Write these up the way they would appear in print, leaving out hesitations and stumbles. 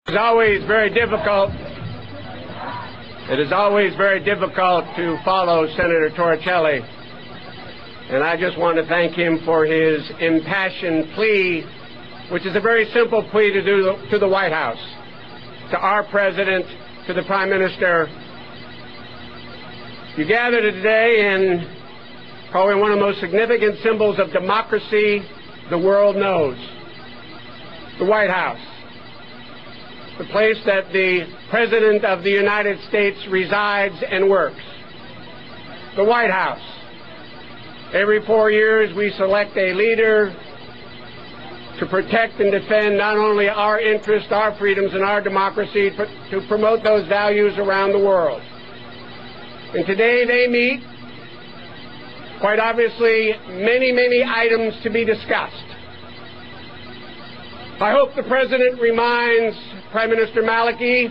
It is always very difficult to follow Senator Torricelli, and I just want to thank him for his impassioned plea, which is a very simple plea to the White House, to our President, to the Prime Minister. You gathered today in probably one of the most significant symbols of democracy the world knows, the White House, the place that the President of the United States resides and works. The White House. Every 4 years we select a leader to protect and defend not only our interests, our freedoms, and our democracy, but to promote those values around the world. And today they meet, quite obviously, many items to be discussed. I hope the President reminds Prime Minister Maliki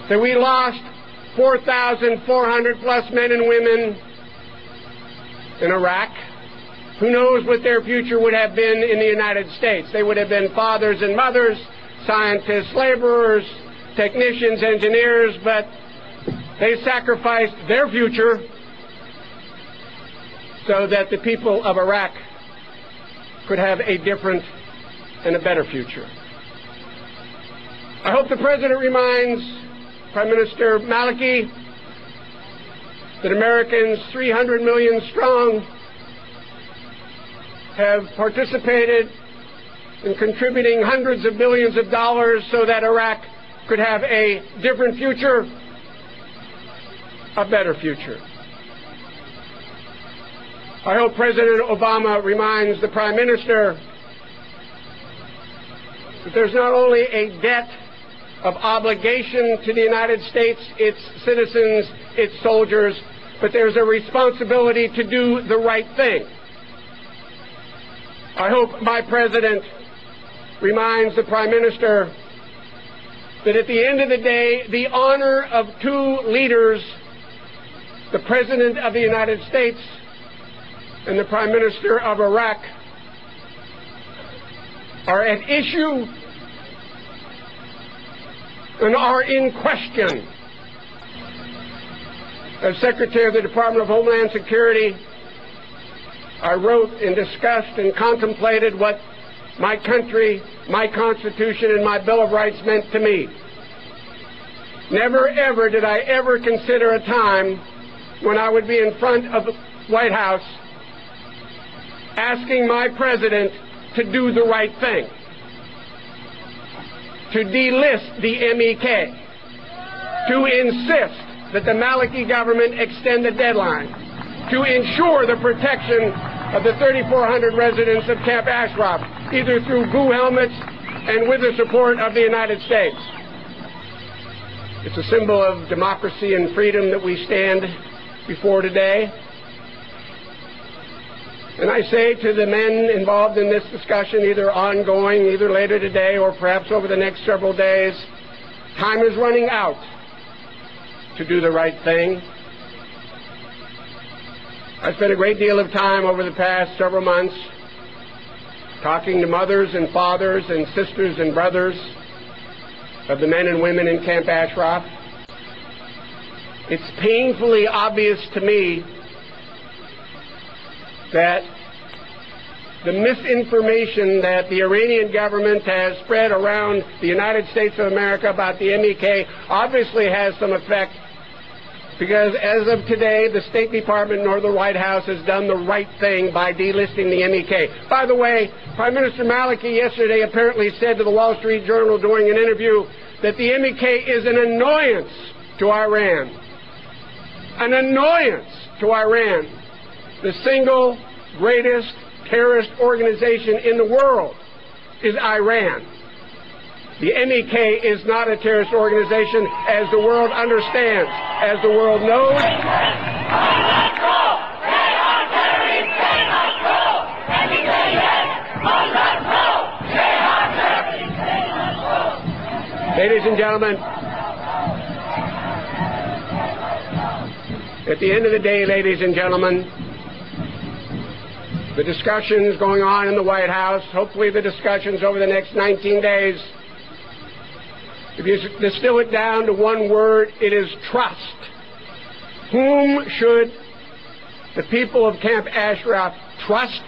that we lost 4,400 plus men and women in Iraq. Who knows what their future would have been in the United States? They would have been fathers and mothers, scientists, laborers, technicians, engineers, but they sacrificed their future so that the people of Iraq could have a different and a better future. I hope the President reminds Prime Minister Maliki that Americans, 300 million strong, have participated in contributing hundreds of billions of dollars so that Iraq could have a different future, a better future. I hope President Obama reminds the Prime Minister that there's not only a debt of obligation to the United States, its citizens, its soldiers, but there's a responsibility to do the right thing. I hope my President reminds the Prime Minister that at the end of the day, the honor of two leaders, the President of the United States and the Prime Minister of Iraq, are at issue and are in question. As Secretary of the Department of Homeland Security, I wrote and discussed and contemplated what my country, my Constitution, and my Bill of Rights meant to me. Never, ever did I ever consider a time when I would be in front of the White House asking my President to do the right thing, to delist the MEK, to insist that the Maliki government extend the deadline, to ensure the protection of the 3,400 residents of Camp Ashraf, either through blue helmets and with the support of the United States. It's a symbol of democracy and freedom that we stand before today. And I say to the men involved in this discussion, either ongoing, either later today or perhaps over the next several days, time is running out to do the right thing. I spent a great deal of time over the past several months talking to mothers and fathers and sisters and brothers of the men and women in Camp Ashraf. It's painfully obvious to me that the misinformation that the Iranian government has spread around the United States of America about the MEK obviously has some effect, because as of today, the State Department nor the White House has done the right thing by delisting the MEK. By the way, Prime Minister Maliki yesterday apparently said to the Wall Street Journal during an interview that the MEK is an annoyance to Iran. An annoyance to Iran, the single greatest terrorist organization in the world is Iran. The MEK is not a terrorist organization, as the world understands, as the world knows. Ladies and gentlemen, at the end of the day, ladies and gentlemen, the discussions going on in the White House, hopefully the discussions over the next 19 days, If you distill it down to one word, it is trust. Whom should the people of Camp Ashraf trust?